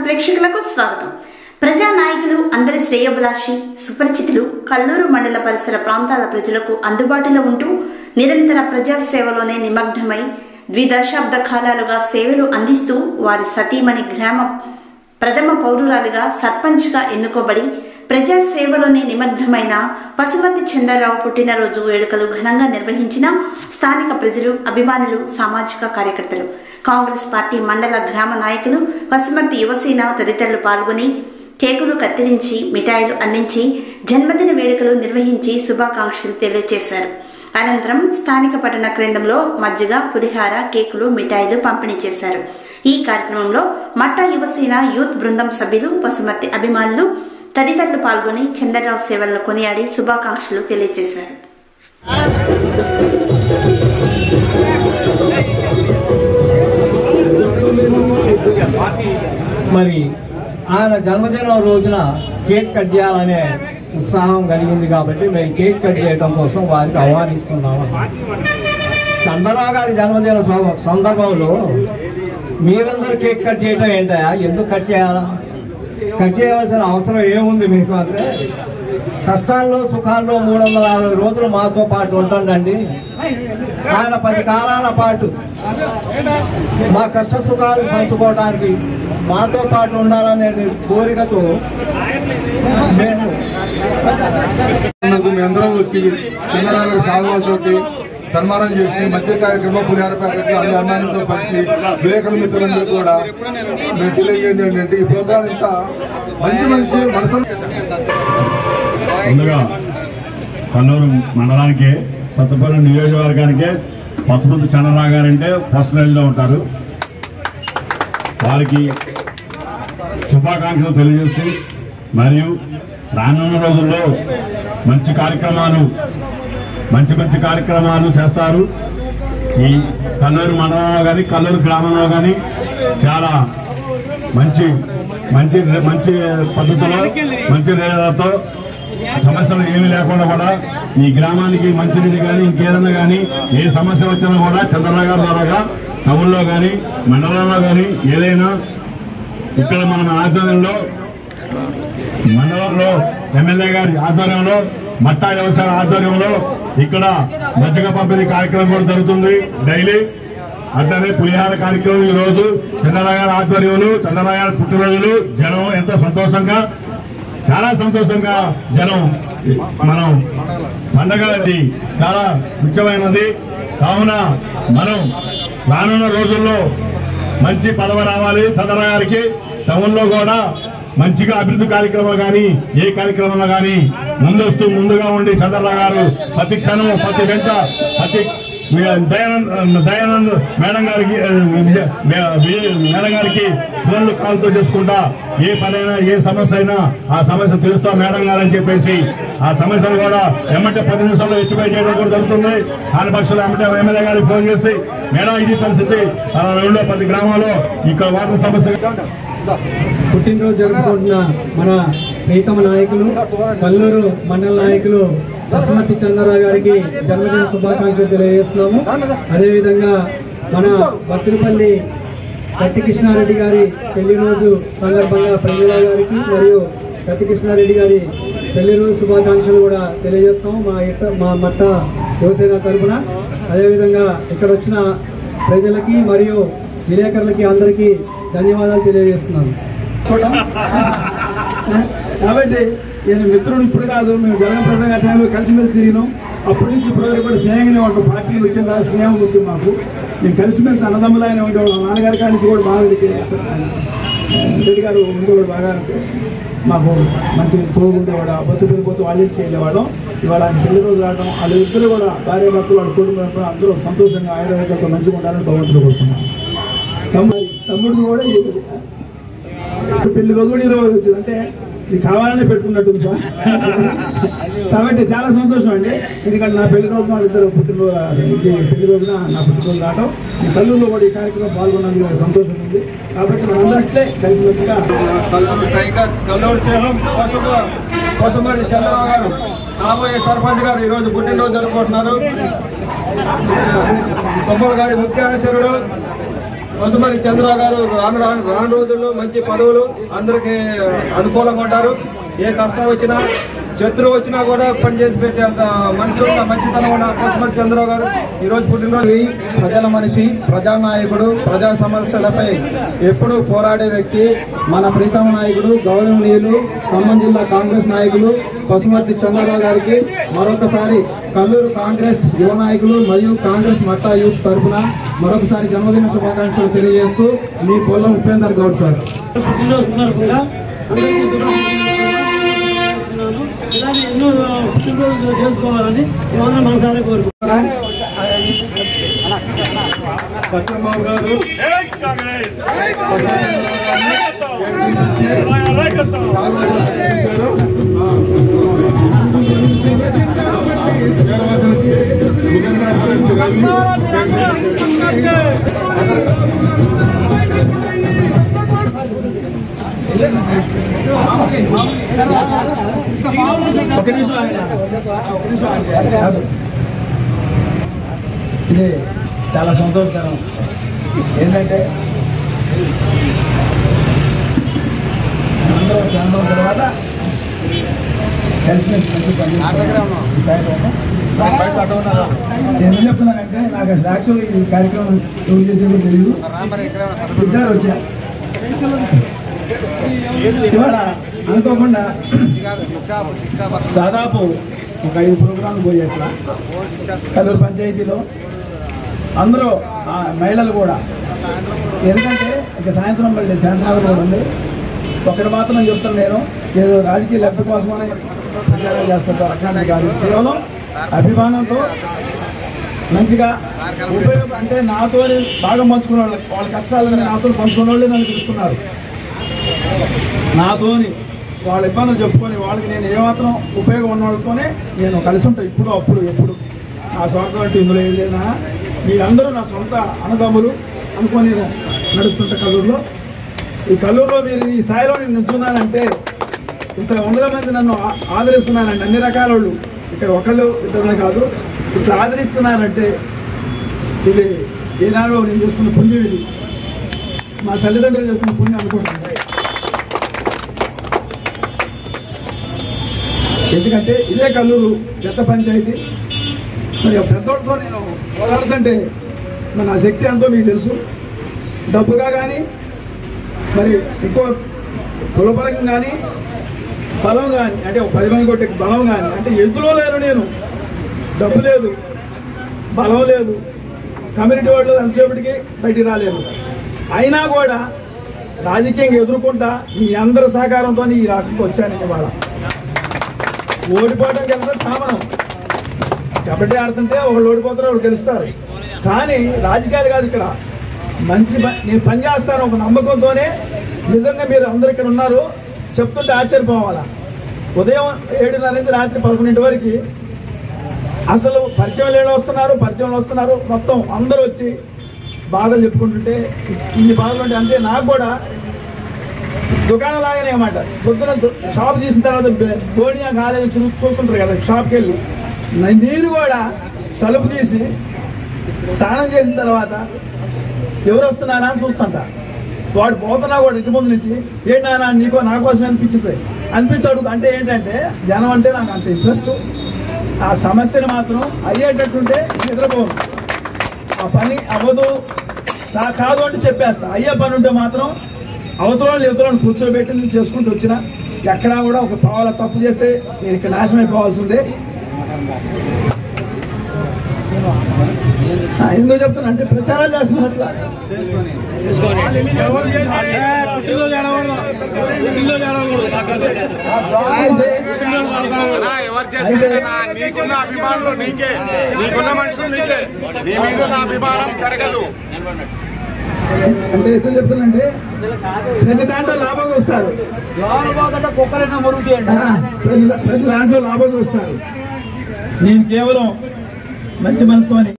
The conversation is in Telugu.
ప్రేక్షకులకు స్వాగతం. ప్రజా నాయకులు, అందరి శ్రేయోభిలాషి, సుపరిచితులు, కల్లూరు మండల పరిసర ప్రాంతాల ప్రజలకు అందుబాటులో ఉంటూ నిరంతర ప్రజా సేవలోనే నిమగ్నమై ద్విదశాబ్ద కాలాలుగా సేవలు అందిస్తూ వారి సతీమణి గ్రామ ప్రథమ పౌరురాలుగా సర్పంచ్గా ఎన్నుకోబడి ప్రజా సేవలోనే నిమగ్నమైన పశుమతి చంద్రరావు పుట్టినరోజు వేడుకలు ఘనంగా నిర్వహించిన స్థానిక ప్రజలు, అభిమానులు, సామాజిక కార్యకర్తలు, కాంగ్రెస్ పార్టీ మండల గ్రామ నాయకులు, పశుమతి యువసేన తదితరులు పాల్గొని కేకులు కత్తిరించి, మిఠాయిలు అందించి జన్మదిన వేడుకలు నిర్వహించి శుభాకాంక్షలు తెలియజేశారు. అనంతరం స్థానిక పట్టణ కేంద్రంలో మజ్జిగ, పులిహార, కేకులు, మిఠాయిలు పంపిణీ చేశారు. ఈ కార్యక్రమంలో మట్టా యువసేన యూత్ బృందం సభ్యులు, పశుమతి అభిమానులు తదితరులు పాల్గొని చంద్రరావు సేవలను కొనియాడి శుభాకాంక్షలు తెలియజేశారు. మరి ఆయన జన్మదినం రోజున కేక్ కట్ చేయాలనే ఉత్సాహం కలిగింది కాబట్టి మేము కేక్ కట్ చేయడం కోసం వారికి ఆహ్వానిస్తున్నాము. చంద్రరావు గారి జన్మదిన సందర్భంలో మీరందరూ కేక్ కట్ చేయటం ఏంటయా? ఎందుకు కట్ చేయాలా? కట్ చేయవలసిన అవసరం ఏముంది మీకు? అంటే కష్టాల్లో సుఖాల్లో 360 రోజులు మాతో పాటు ఉంటుండండి. ఆయన 10 కాలాల పాటు మా కష్ట సుఖాలు పంచుకోవడానికి మాతో పాటు ఉండాలనే కోరికతో మేము అందరం వచ్చి చంద్రరావు సాగుతోటి సన్మానం చేసి మధ్య కార్యక్రమం పులిహార ప్యాకెట్లు అన్ని అన్నానితో పంచి విలేకరుల మిత్రులందరూ కూడా మేము తెలియజేది ఏంటంటే ఈ ప్రోగ్రాం ఇంత మంచి మనసు. ముందుగా కల్లూరు మండలానికి, సత్తపల్లి నియోజకవర్గానికి పశుపతి చంద్రరావు గారంటే ఫస్ట్ లైన్లో ఉంటారు. వారికి శుభాకాంక్షలు తెలియజేస్తూ మరియు రానున్న రోజుల్లో మంచి కార్యక్రమాలు చేస్తారు. ఈ కల్లూరు మండలంలో కానీ కల్లూరు గ్రామంలో కానీ చాలా మంచి పద్ధతిలో, మంచి నీళ్ళతో, సమస్యలు ఏమీ లేకుండా కూడా ఈ గ్రామానికి మంచినీళ్ళు కానీ ఇంకేదన్నా కానీ ఏ సమస్య వచ్చినా కూడా చంద్రరావు గారి ద్వారాగా టౌన్లో కానీ మండలంలో కానీ ఏదైనా ఇక్కడ మన ఆధ్వర్యంలో మండలంలో ఎమ్మెల్యే గారి ఆధ్వర్యంలో, మట్టా వ్యవసాయ ఆధ్వర్యంలో ఇక్కడ మజ్జిగ పంపిణీ కార్యక్రమం కూడా జరుగుతుంది డైలీ. అట్లనే పులిహార కార్యక్రమం ఈ రోజు చంద్రరావు గారి ఆధ్వర్యంలో, చంద్రరావు గారి పుట్టినరోజులు జనం ఎంతో సంతోషంగా, చాలా సంతోషంగా జనం మనం పండగ చాలా ముఖ్యమైనది. కావున మనం రానున్న రోజుల్లో మంచి పదవి రావాలి చంద్రరావు గారికి. టౌన్లో కూడా మంచిగా అభివృద్ధి కార్యక్రమాలు కానీ ఏ కార్యక్రమంలో కానీ ముందుగా ఉండి చంద్రరావు గారు ప్రతి క్షణం, ప్రతి గంట, ప్రతి దయానంద్ మేడం గారికి ఫోన్లు కాల్తో చేసుకుంటా ఏ పనైనా ఏ సమస్య అయినా ఆ సమస్య తెలుస్తాం మేడం గారు అని చెప్పేసి ఆ సమస్యలు కూడా ఎమ్మటే 10 నిమిషాల్లో ఎస్టిఫై చేయడం కూడా జరుగుతుంది. ఆయన పక్షులు ఎమ్మటే ఎమ్మెల్యే గారికి ఫోన్ చేసి మేడం ఇది పరిస్థితి 10 గ్రామాల్లో ఇక్కడ వాటర్ సమస్య. పుట్టినరోజు జరుపుకుంటున్న మన ప్రీతమ నాయకులు, కల్లూరు మండల నాయకులు పశుమతి చంద్రరావు గారికి జన్మదిన శుభాకాంక్షలు తెలియజేస్తున్నాము. అదేవిధంగా మన బత్తినపల్లి కత్తి కృష్ణారెడ్డి గారి పెళ్లి రోజు సందర్భంగా ప్రజల గారికి మరియు కత్తి కృష్ణారెడ్డి గారి పెళ్లి రోజు శుభాకాంక్షలు కూడా తెలియజేస్తాము మా మట్ట యువసేన తరఫున. అదేవిధంగా ఇక్కడ వచ్చిన ప్రజలకి మరియు విలేకరులకి అందరికీ ధన్యవాదాలు తెలియజేస్తున్నాను. కాబట్టి నేను మిత్రుడు ఇప్పుడు కాదు, మేము జగన్ప్రసాద్ టైంలో కలిసిమెలిసి తిరిగినాం. అప్పటి నుంచి ఇప్పుడు కూడా స్నేహంగానే ఉంటాం. పార్టీలు వచ్చిన తర్వాత స్నేహం ఉంటుంది మాకు. మేము కలిసిమెలిసి అన్నదమ్ములైన ఉండేవాళ్ళం. నాన్నగారి కాడి నుంచి కూడా బాగా రెడ్డి గారు ఉండేవాడు, బాగా మాకు మంచి తోడు ఉండేవాడు. బొత్తు పెరిగిపోతూ వాళ్ళ ఇంటికి వెళ్ళేవాళ్ళం. ఇవాళ ఆయన పెళ్లి రోజు రావడం, వాళ్ళు ఇద్దరు కూడా భార్య భర్తలు వాళ్ళ కుటుంబం అందరూ సంతోషంగా ఆయుర్వేదంతో మంచిగా ఉండాలని భగవంతుడు కోరుతున్నాం. తమ్ముడిది కూడా పెళ్లి రోజు కూడా 20 వచ్చింది అంటే ఇది కావాలనే పెట్టుకున్నట్టు సార్. కాబట్టి చాలా సంతోషం అండి. ఎందుకంటే నా పెళ్లి రోజు వాళ్ళిద్దరు పెళ్లి రోజున నా పుట్టినరోజు రావడం, ఈ కల్లూరులో కూడా ఈ కార్యక్రమం పాల్గొన్నందుకు సంతోషం ఉంది. కాబట్టి మనందరికీ కలిసి వచ్చిగా కల్లూరు శేషం పశుమతి చంద్రరావు గారు కాబోయే సర్పంచ్ గారు ఈరోజు పుట్టినరోజు జరుపుకుంటున్నారు. కొమ్మల గారి ముఖ్య అనుచరుడు కొసమరి చంద్రరావు గారు రాను రోజుల్లో మంచి పదవులు అందరికీ అనుకూలంగా ఉంటారు. ఏ కష్టం వచ్చినా శత్రువు వచ్చినా కూడా పనిచేసి పెట్టేంత మనుషులు మంచితనం ఉన్న కొసమరి చంద్రరావు గారు ఈరోజు పుట్టినరోజు. ప్రజల మనిషి, ప్రజానాయకుడు, ప్రజా సమస్యలపై ఎప్పుడూ పోరాడే వ్యక్తి మన ప్రీతమ నాయకుడు, గౌరవనీయులు ఖమ్మం జిల్లా కాంగ్రెస్ నాయకులు కొసమర్తి చంద్రరావు గారికి మరొకసారి కల్లూరు కాంగ్రెస్ యువ నాయకులు మరియు కాంగ్రెస్ మట్టా యూత్ తరఫున మరొకసారి జన్మదిన శుభాకాంక్షలు తెలియజేస్తూ మీ పొల్లం ఉపేందర్ గౌడ్ సార్. ఇలాగే ఎన్నో పుట్టినరోజులు చేసుకోవాలని మేమందరం మనసారా కోరుకుంటున్నాం. సత్యంబాబు గారు ఇది చాలా సంతోషకరం. ఏంటంటే అందరూ అనుభవం తర్వాత కలిసిమెలిసి మంచి పని ఎందుకు చెప్తున్నానంటే నాకు అసలు యాక్చువల్గా ఈ కార్యక్రమం ఎవరు చేసేది తెలియదు. ఈసారి వచ్చా ఇవాళ అనుకోకుండా దాదాపు ఒక 5 ప్రోగ్రాంలు పోయేట్లా కల్లూరు పంచాయతీలో అందరూ మహిళలు కూడా. ఎందుకంటే ఇక సాయంత్రం మళ్ళీ సాయంత్రం కూడా ఉంది. ఒకటి మాత్రం చెప్తాను, నేను ఏదో రాజకీయ లబ్ధి కోసమని ప్రచారం చేస్తుంటారు అట్లాంటి కాదు. కేవలం అభిమానంతో మంచిగా ఉపయోగం అంటే నాతో బాగా పంచుకునే వాళ్ళు, వాళ్ళ కష్టాలని నాతో పంచుకునే వాళ్ళే నన్ను పిలుస్తున్నారు. నాతోని వాళ్ళ ఇబ్బందులు చెప్పుకొని వాళ్ళకి నేను ఏమాత్రం ఉపయోగం ఉన్న వాళ్ళతోనే నేను కలిసి ఉంటాను. ఇప్పుడు అప్పుడు ఎప్పుడు నా స్వార్థం అంటే ఇందులో ఏం లేదా, మీరందరూ నా సొంత అన్నదమ్ములు అనుకొని నేను నడుస్తుంటా కల్లూరులో. ఈ కల్లూరులో మీరు ఈ స్థాయిలో నేను నిల్చున్నానంటే ఇంత 100 మంది నన్ను ఆదరిస్తున్నానండి. అన్ని రకాల వాళ్ళు ఇక్కడ ఒకళ్ళు ఇద్దరునే కాదు, ఇట్లా ఆదరిస్తున్నానంటే ఇది ఏనాడో నేను చేసుకున్న పుణ్యం. ఇది మా తల్లిదండ్రులు చేసుకున్న పుణ్యం అనుకుంటున్నాను. ఎందుకంటే ఇదే కల్లూరు పెద్ద పంచాయతీ. మరి పెద్దోళ్ళతో నేను పోరాడుతుంటే మరి నా శక్తి ఎంతో మీకు తెలుసు. డబ్బుగా కానీ మరి ఎక్కువ కులపరంగా కానీ బలం కానీ అంటే 10 మంది కొట్టే బలం కానీ అంటే ఎదులో లేను నేను. డబ్బు లేదు, బలం లేదు, కమ్యూనిటీ వాళ్ళు ఎంతసేపటికి బయటికి రాలేదు. అయినా కూడా రాజకీయంగా ఎదుర్కొంటా మీ అందరి సహకారంతో ఈ రాష్ట్రంకి వచ్చానండి. వాళ్ళ ఓడిపోవడం గెలిస్తే కామనం. కబడ్డీ ఆడుతుంటే ఒకళ్ళు ఓడిపోతారు, ఒకళ్ళు గెలుస్తారు. కానీ రాజకీయాలు కాదు ఇక్కడ. మంచి నేను పనిచేస్తాను ఒక నమ్మకంతోనే నిజంగా మీరు అందరు ఇక్కడ ఉన్నారు. చెప్తుంటే ఆశ్చర్యపోవాలా. ఉదయం 7:30 నుంచి రాత్రి 11 వరకు అసలు పరిచయం లేని వస్తున్నారు. మొత్తం అందరూ వచ్చి బాధలు చెప్పుకుంటుంటే ఇన్ని బాధలు ఉంటాయి. అంతే నాకు కూడా దుకాణం లాగానే అన్నమాట. పొద్దున షాప్ తీసిన తర్వాత బోనియా కాలేజీ తిరుగు చూస్తుంటారు కదా, షాప్కి వెళ్ళి నీరు కూడా తలుపు తీసి స్నానం చేసిన తర్వాత ఎవరు వస్తున్నారా అని చూస్తుంటా. వాడు పోతున్నా కూడా ఇంటి ముందు నుంచి ఏంటన్నా నీకో నా కోసం అనిపించడుగు. అంటే ఏంటంటే జనం అంటే నాకు అంత ఇంట్రెస్ట్. ఆ సమస్యను మాత్రం అయ్యేటట్టుంటే నిద్రపోను. ఆ పని అవ్వదు కాదు అంటే చెప్పేస్తా. అయ్యే పని ఉంటే మాత్రం అవతలను కూర్చోబెట్టి నేను చేసుకుంటూ వచ్చిన. ఎక్కడా కూడా ఒక పావుల తప్పు చేస్తే నేను ఇక్కడ నాశనం అయిపోవాల్సిందే. ఎందుకు చెప్తున్నా అంటే ప్రచారాలు చేస్తున్నట్లా నీకున్న అభిమానులు నీకే, నీకున్న మనుషులు నీకే, నీ మీద నా అభిమానం జరగదు. అంటే ఎందుకు చెప్తున్నంటే ప్రతి దాంట్లో లాభం చూస్తారు. ప్రతి దాంట్లో లాభం చూస్తారు. నేను కేవలం మంచి మనసుతోని